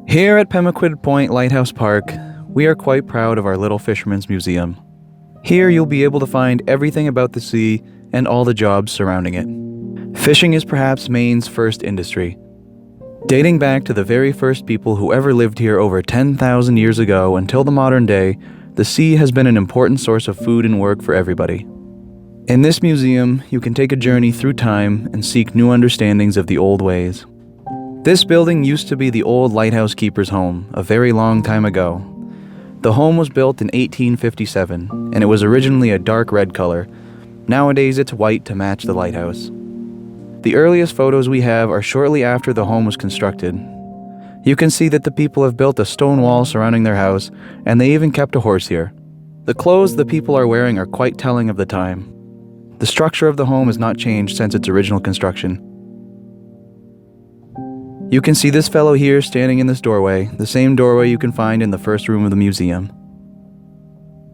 Here at Pemaquid Point Lighthouse Park, we are quite proud of our Little Fisherman's Museum. Here you'll be able to find everything about the sea and all the jobs surrounding it. Fishing is perhaps Maine's first industry. Dating back to the very first people who ever lived here over 10,000 years ago until the modern day, the sea has been an important source of food and work for everybody. In this museum, you can take a journey through time and seek new understandings of the old ways. This building used to be the old lighthouse keeper's home a very long time ago. The home was built in 1857, and it was originally a dark red color. Nowadays it's white to match the lighthouse. The earliest photos we have are shortly after the home was constructed. You can see that the people have built a stone wall surrounding their house, and they even kept a horse here. The clothes the people are wearing are quite telling of the time. The structure of the home has not changed since its original construction. You can see this fellow here standing in this doorway, the same doorway you can find in the first room of the museum.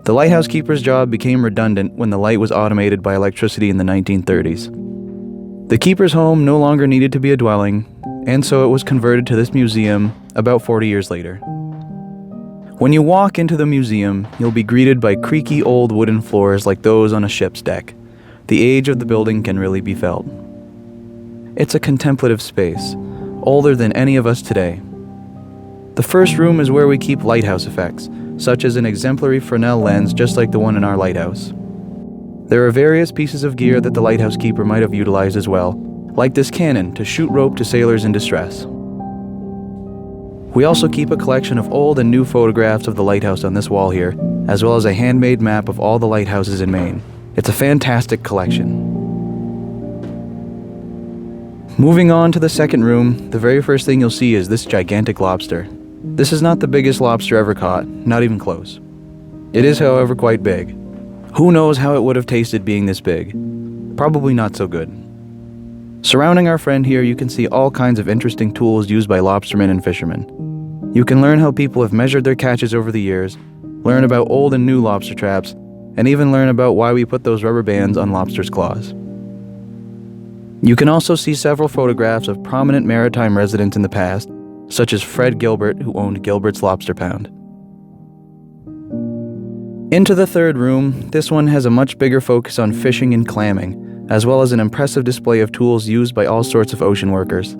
The lighthouse keeper's job became redundant when the light was automated by electricity in the 1930s. The keeper's home no longer needed to be a dwelling, and so it was converted to this museum about 40 years later. When you walk into the museum, you'll be greeted by creaky old wooden floors like those on a ship's deck. The age of the building can really be felt. It's a contemplative space, older than any of us today. The first room is where we keep lighthouse effects, such as an exemplary Fresnel lens just like the one in our lighthouse. There are various pieces of gear that the lighthouse keeper might have utilized as well, like this cannon to shoot rope to sailors in distress. We also keep a collection of old and new photographs of the lighthouse on this wall here, as well as a handmade map of all the lighthouses in Maine. It's a fantastic collection. Moving on to the second room, the very first thing you'll see is this gigantic lobster. This is not the biggest lobster ever caught, not even close. It is, however, quite big. Who knows how it would have tasted being this big? Probably not so good. Surrounding our friend here, you can see all kinds of interesting tools used by lobstermen and fishermen. You can learn how people have measured their catches over the years, learn about old and new lobster traps, and even learn about why we put those rubber bands on lobsters' claws. You can also see several photographs of prominent maritime residents in the past, such as Fred Gilbert, who owned Gilbert's Lobster Pound. Into the third room, this one has a much bigger focus on fishing and clamming, as well as an impressive display of tools used by all sorts of ocean workers.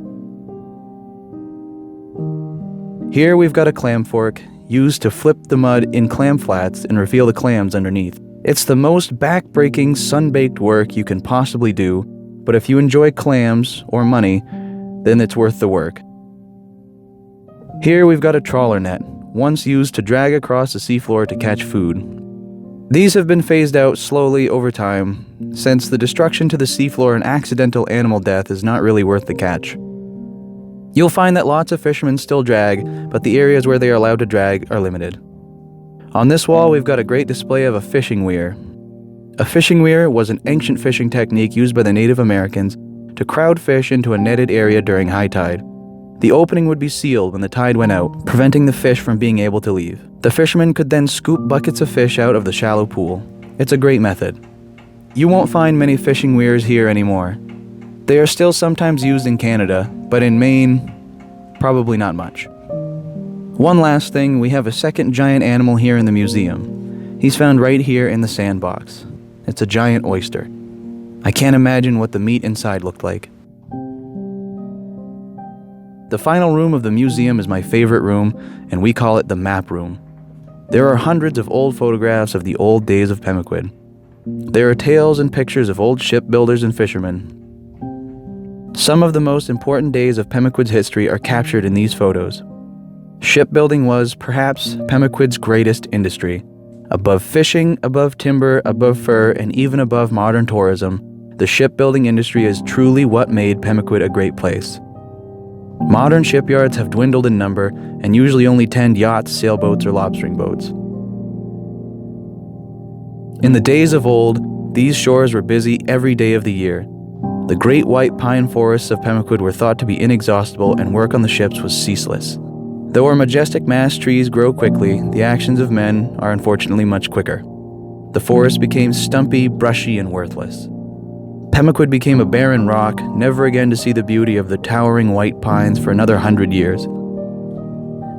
Here we've got a clam fork, used to flip the mud in clam flats and reveal the clams underneath. It's the most back-breaking, sun-baked work you can possibly do, but if you enjoy clams, or money, then it's worth the work. Here we've got a trawler net, once used to drag across the seafloor to catch food. These have been phased out slowly over time, since the destruction to the seafloor and accidental animal death is not really worth the catch. You'll find that lots of fishermen still drag, but the areas where they are allowed to drag are limited. On this wall we've got a great display of a fishing weir. A fishing weir was an ancient fishing technique used by the Native Americans to crowd fish into a netted area during high tide. The opening would be sealed when the tide went out, preventing the fish from being able to leave. The fishermen could then scoop buckets of fish out of the shallow pool. It's a great method. You won't find many fishing weirs here anymore. They are still sometimes used in Canada, but in Maine, probably not much. One last thing, we have a second giant animal here in the museum. He's found right here in the sandbox. It's a giant oyster. I can't imagine what the meat inside looked like. The final room of the museum is my favorite room, and we call it the map room. There are hundreds of old photographs of the old days of Pemaquid. There are tales and pictures of old shipbuilders and fishermen. Some of the most important days of Pemaquid's history are captured in these photos. Shipbuilding was, perhaps, Pemaquid's greatest industry. Above fishing, above timber, above fur, and even above modern tourism, the shipbuilding industry is truly what made Pemaquid a great place. Modern shipyards have dwindled in number and usually only tend yachts, sailboats, or lobstering boats. In the days of old, these shores were busy every day of the year. The great white pine forests of Pemaquid were thought to be inexhaustible, and work on the ships was ceaseless. Though our majestic mast trees grow quickly, the actions of men are unfortunately much quicker. The forest became stumpy, brushy, and worthless. Pemaquid became a barren rock, never again to see the beauty of the towering white pines for another 100 years.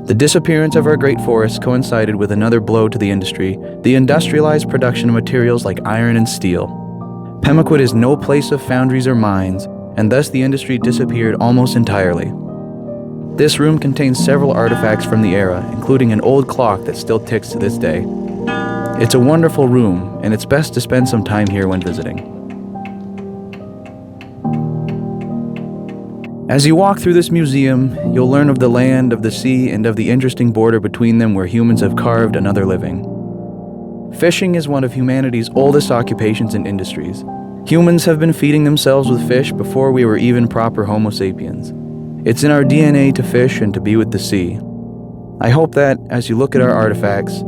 The disappearance of our great forests coincided with another blow to the industry, the industrialized production of materials like iron and steel. Pemaquid is no place of foundries or mines, and thus the industry disappeared almost entirely. This room contains several artifacts from the era, including an old clock that still ticks to this day. It's a wonderful room, and it's best to spend some time here when visiting. As you walk through this museum, you'll learn of the land, of the sea, and of the interesting border between them where humans have carved another living. Fishing is one of humanity's oldest occupations and industries. Humans have been feeding themselves with fish before we were even proper Homo sapiens. It's in our DNA to fish and to be with the sea. I hope that, as you look at our artifacts,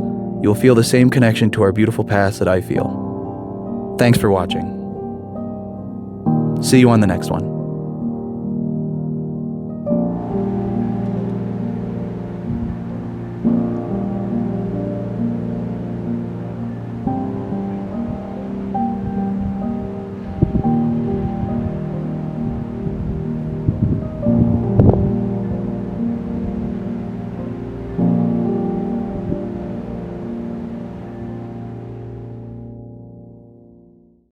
you'll feel the same connection to our beautiful past that I feel. Thanks for watching. See you on the next one.